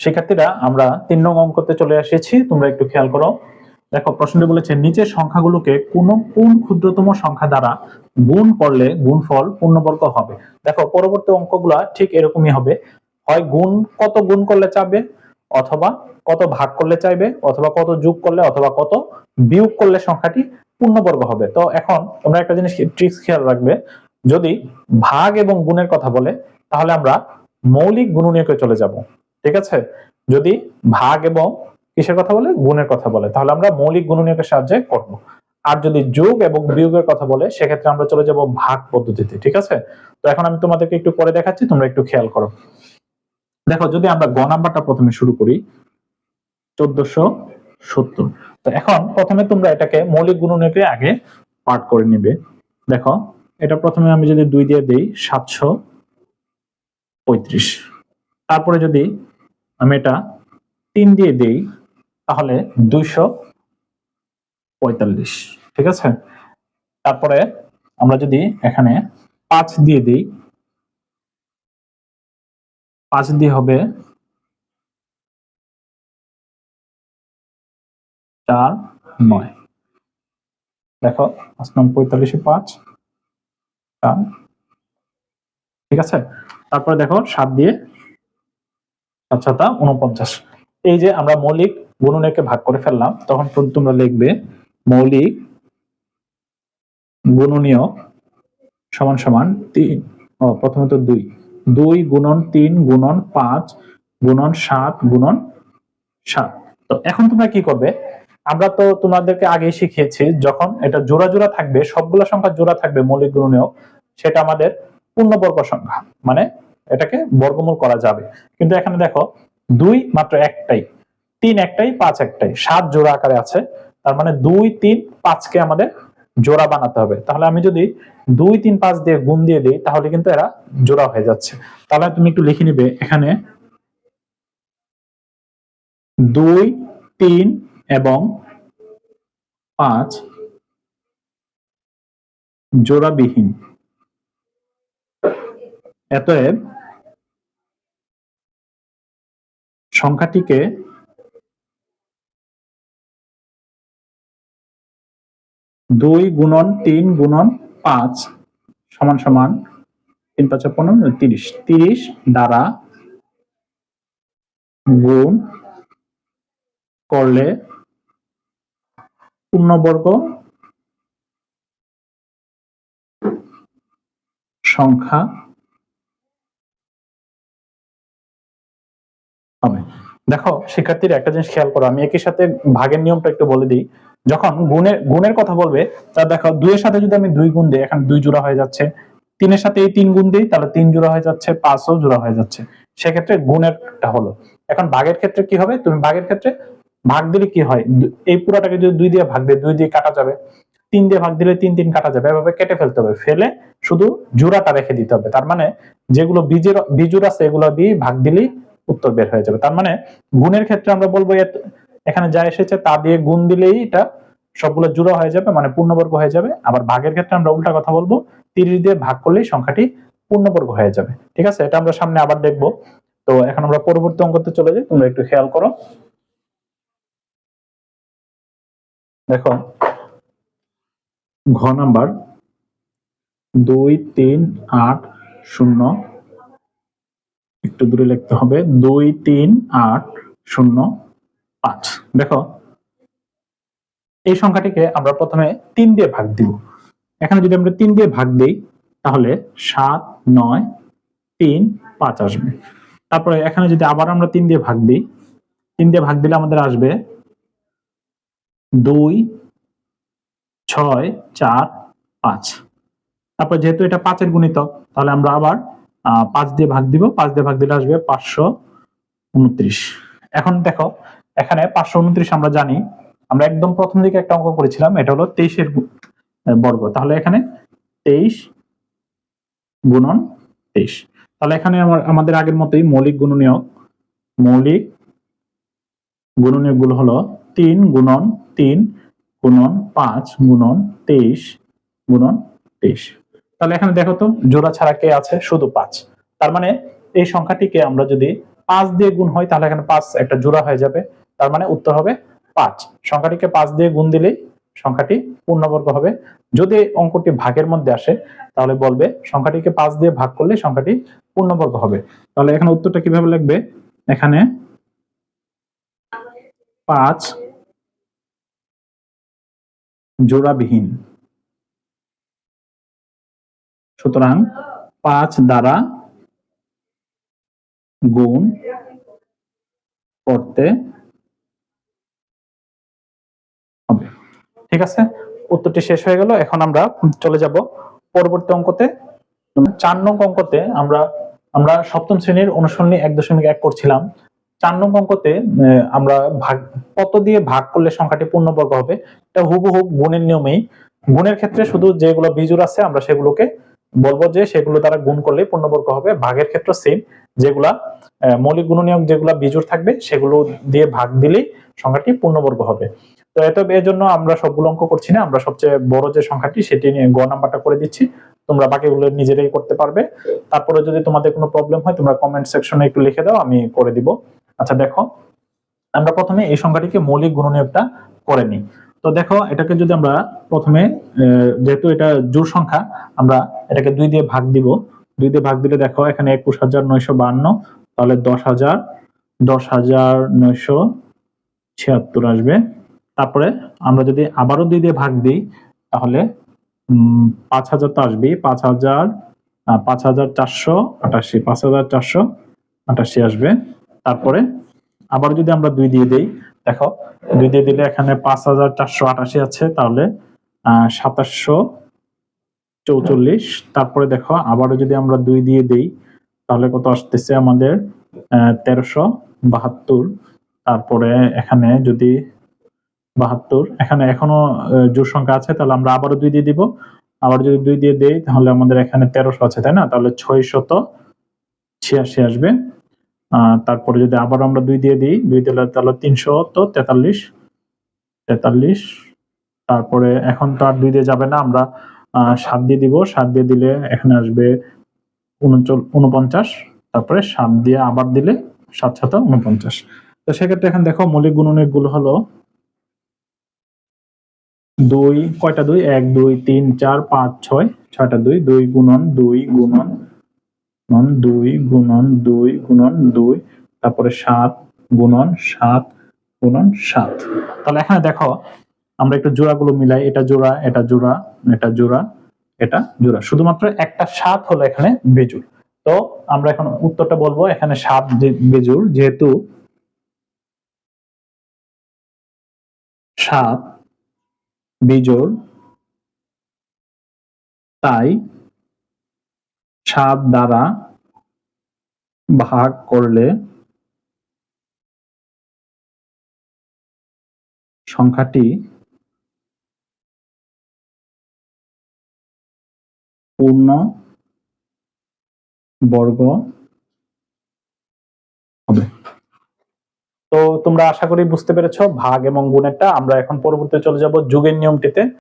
শিক্ষার্থীরা আমরা 3 নং অঙ্কতে চলে এসেছি, তোমরা একটু খেয়াল করো। দেখো প্রশ্নটি বলেছে নিচের সংখ্যাগুলোকে কোন ক্ষুদ্রতম সংখ্যা দ্বারা গুণ করলে গুণফল পূর্ণবর্গ হবে। দেখো পরবর্তী অঙ্কগুলা ঠিক এরকমই হবে, হয় কত গুণ করলে চাইবে, অথবা কত ভাগ করলে চাইবে, অথবা কত যোগ করলে, অথবা কত বিয়োগ করলে সংখ্যাটি পূর্ণবর্গ হবে। তো এখন তোমরা একটা জিনিস ট্রিক্স খেয়াল রাখবে, যদি ভাগ এবং গুণের কথা বলে তাহলে আমরা মৌলিক গুণনীয়কে চলে যাব, ঠিক আছে। যদি ভাগ এবং কিসের কথা বলে, গুণের কথা বলে, তাহলে আমরা মৌলিক গুণনীয়কের সাহায্যে করব। আর যদি যোগ এবং বিয়োগের কথা বলে সেক্ষেত্রে আমরা চলে যাব ভাগ পদ্ধতিতে, ঠিক আছে। তো এখন আমি তোমাদেরকে একটু পরে দেখাচ্ছি, তোমরা একটু খেয়াল করো। দেখো যদি আমরা গ নাম্বারটা প্রথমে শুরু করি, 1470। তো এখন প্রথমে তোমরা এটাকে মৌলিক গুণনীয়কে আগে পাঠ করে নিবে। দেখো এটা প্রথমে আমি যদি 2 দিয়ে দেই 735, তারপরে যদি আমি এটা 3 দিয়ে দেই তাহলে 245, ঠিক আছে। তারপরে আমরা যদি এখানে 5 দিয়ে দিই, 5 দিয়ে হবে 4,9। দেখো 45 5 4, ঠিক আছে। তারপরে দেখো 7 দিয়ে 7 7 49। এই যে আমরা মৌলিক গুণনীয়কে ভাগ করে ফেললাম, তখন তোমরা লিখবে মৌলিক গুণনীয় সমান সমান 3, প্রথমে তো 2 গুণন 3 গুণন 5 গুণন 7 গুণন 7। তো এখন তোমরা কি করবে, আমরা তো তোমাদেরকে আগেই শিখিয়েছি যখন এটা জোড়া জোড়া থাকবে, সবগুলো সংখ্যা জোড়া থাকবে মৌলিক গুণনীয়, সেটা আমাদের পূর্ণবর্গ সংখ্যা, মানে এটাকে বর্গমূল করা যাবে। কিন্তু এখানে দেখো 2 মাত্র একটাই, 3 একটাই, 5 একটাই, 7 জোড়া আকারে আছে। তার মানে 2 3 5 কে আমাদের জোড়া বানাতে হবে। তাহলে আমি যদি 2 3 5 দিয়ে গুণ দিয়ে দিই তাহলে কিন্তু এরা জোড়া হয়ে যাচ্ছে। তাহলে তুমি একটু লিখে নিবে এখানে 2 3 এবং 5 জোড়াবিহীন, অতএব সংখ্যাটিকে দুই গুণন 3 গুণন 5 সমান সমান 3 5 15 30, 30 দ্বারা গুণ করলে পূর্ণবর্গ সংখ্যা হবে। দেখো শিক্ষার্থীরা একটা জিনিস খেয়াল করো, আমি একই সাথে ভাগের নিয়মটা একটু বলে দিই। যখন গুণের কথা বলবে, তা দেখো 2 এর সাথে যদি আমি 2 গুণ দিই, এখানে 2 জোড়া হয়ে যাচ্ছে। 3 এর সাথে এই 3 গুণ দিই, তাহলে 3 জোড়া হয়ে যাচ্ছে, 5 ও জোড়া হয়ে যাচ্ছে। সেক্ষেত্রে গুণেরটা হলো। এখন ভাগের ক্ষেত্রে কি হবে, তুমি ভাগের ক্ষেত্রে ভাগ দিলে কি হয়, এই পুরাটাকে যদি 2 দিয়ে ভাগ দিই, 2 দিয়ে কাটা যাবে, 3 দিয়ে ভাগ দিলে 3 3 কাটা যাবে, এভাবে কেটে ফেলতে হবে, ফেলে শুধু জোড়াটা রেখে দিতে হবে। তার মানে যেগুলো বিজোড় আছে এগুলো দিয়ে ভাগ দিলেই উত্তর বের হয়ে যাবে। তার মানে গুণের ক্ষেত্রে আমরা বলবো এখানে যা এসেছে তা দিয়ে গুণ দিলেই এটা সবগুলো জোড়া হয়ে যাবে, মানে পূর্ণবর্গ হয়ে যাবে। আবার ভাগের ক্ষেত্রে আমরা উল্টা কথা বলবো, 30 দিয়ে ভাগ করলেই সংখ্যাটি পূর্ণবর্গ হয়ে যাবে, ঠিক আছে। এটা আমরা সামনে আবার দেখবো। তো এখন আমরা পরবর্তী অঙ্কতে চলে যাই, তোমরা একটু খেয়াল করো। দেখো ঘ নাম্বার 2 3 8 0, একটু দূরে লিখতে হবে, 2 3 8 0 5। দেখো এই সংখ্যাটিকে আমরা প্রথমে 3 দিয়ে ভাগ দিব। এখানে যদি আমরা 3 দিয়ে ভাগ দিই তাহলে 7 9 3 5 আসবে। তারপরে এখানে যদি আবার আমরা 3 দিয়ে ভাগ দিই, 3 দিয়ে ভাগ দিলে আমাদের আসবে 2 6 4 5। তারপর যেহেতু এটা 5 এর গুণিতক, তাহলে আমরা আবার 5 দিয়ে ভাগ দিব, 5 দিয়ে ভাগ দিলে আসবে 529। এখন দেখো এখানে 529 আমরা জানি, আমরা একদম প্রথম দিকে একটা অঙ্ক করেছিলাম, এটা হলো 23 এর বর্গ। তাহলে এখানে 23 গুণন 23। তাহলে এখানে আমাদের আগের মতোই মৌলিক গুণনীয়ক গুলো হলো 3 গুণন 3 গুণন 5 গুণন 23 গুণন 23। তাহলে এখানে দেখো তো জোড়া ছাড়া কে আছে, শুধু 5। তার মানে এই সংখ্যাটিকে আমরা যদি 5 দিয়ে গুণ হয় তাহলে এখানে 5 একটা জোড়া হয়ে যাবে, তার মানে উত্তর হবে 5। সংখ্যাটিকে 5 দিয়ে গুণ দিলেই সংখ্যাটি পূর্ণবর্গ হবে। যদি অঙ্কটি ভাগের মধ্যে আসে তাহলে বলবে সংখ্যাটিকে 5 দিয়ে ভাগ করলে সংখ্যাটি পূর্ণবর্গ হবে। তাহলে এখানে উত্তরটা কিভাবে লিখবে, এখানে 5 জোড়াবিহীন, সুতরাং 5 দ্বারা গুণ করতে হবে। ঠিক আছে, উত্তরটি শেষ হয়ে গেল। এখন আমরা চলে যাব পরবর্তী অঙ্কতে। 4 নং অঙ্কতে আমরা আমরা সপ্তম শ্রেণীর অনুসরণী 1.1 করছিলাম। 4 নং অঙ্কতে আমরা ভাগ কত দিয়ে ভাগ করলে সংখ্যাটি পূর্ণবর্গ হবে, এটা হুবহু গুণের নিয়মেই। গুণের ক্ষেত্রে শুধু যেগুলো বিজোড় আছে আমরা সেগুলোকে বলবো যে সেগুলো দ্বারা গুণ করলে পূর্ণবর্গ হবে। ভাগের ক্ষেত্রে সেম, যেগুলা মৌলিক গুণনীয়ক যেগুলা বিজোড় থাকবে সেগুলো দিয়ে ভাগ দিলেই সংখ্যাটি পূর্ণবর্গ হবে। তো এর জন্য আমরা সবগুলো অঙ্ক করছি না, আমরা সবচেয়ে বড় যে সংখ্যাটি সেটি নিয়ে গ নাম্বারটা করে দিচ্ছি। তোমরা বাকিগুলো নিজেরাই করতে পারবে। তারপরে যদি তোমাদের কোনো প্রবলেম হয় তোমরা কমেন্ট সেকশনে একটু লিখে দাও, আমি করে দিব। আচ্ছা দেখো, আমরা প্রথমে এই সংখ্যাটিকে মৌলিক গুণনীয়কটা করে নিই। তো দেখো, এটাকে যদি আমরা প্রথমে যেহেতু এটা জোড় সংখ্যা, আমরা এটাকে 2 দিয়ে ভাগ দিব। 2 দিয়ে ভাগ দিলে দেখো এখানে 21,952, তাহলে 10,976 আসবে। তারপরে আমরা যদি আবারও 2 দিয়ে ভাগ দিই তাহলে 5,000 তো আসবেই, 5,488 আসবে। তারপরে আবার যদি আমরা 2 দিয়ে দেই, দেখো 2 দিয়ে দিলে এখানে 5,488 আছে, তাহলে 2744। তারপরে দেখো আবারও যদি আমরা 2 দিয়ে দেই তাহলে কত আসতেছে আমাদের 1372। তারপরে এখানে যদি 72, এখানে এখনো জোড় সংখ্যা আছে, তাহলে আমরা আবারও 2 দিয়ে দিব। আবার যদি 2 দিয়ে দেই তাহলে আমাদের এখানে 1300 আছে, তাই না? তাহলে 686 আসবে। তারপরে যদি আবার আমরা 2 দিয়ে দিই, 2 দিলে তাহলে 343। তারপরে এখন তো আর 2 দিয়ে যাবে না, আমরা 7 দিয়ে দিব। 7 দিয়ে দিলে এখানে আসবে 49। তারপরে 7 দিয়ে আবার দিলে 7 7 49। তো সেক্ষেত্রে এখন দেখো মৌলিক গুণনীয়ক গুলো হলো 2, কয়টা 2, 1 2 3 4 5 6, 6টা 2, 2 গুণন 2 গুণন 2 গুণন 2 গুণন 2, তারপরে 7 গুণন 7 গুণন 7। তাহলে এখানে দেখো আমরা একটু জোড়াগুলো মিলাই, এটা জোড়া, এটা জোড়া, এটা জোড়া, এটা জোড়া, শুধুমাত্র একটা 7 হলো এখানে বেজোড়। তো আমরা এখন উত্তরটা বলবো, এখানে 7 বেজোড়, যেহেতু 7 বেজোড় তাই 7 দ্বারা ভাগ করলে সংখ্যাটি পূর্ণ বর্গ হবে। তো তোমরা আশা করি বুঝতে পেরেছো ভাগ এবং গুণেরটা। আমরা এখন পরবর্তীতে চলে যাব যোগের নিয়মটিতে।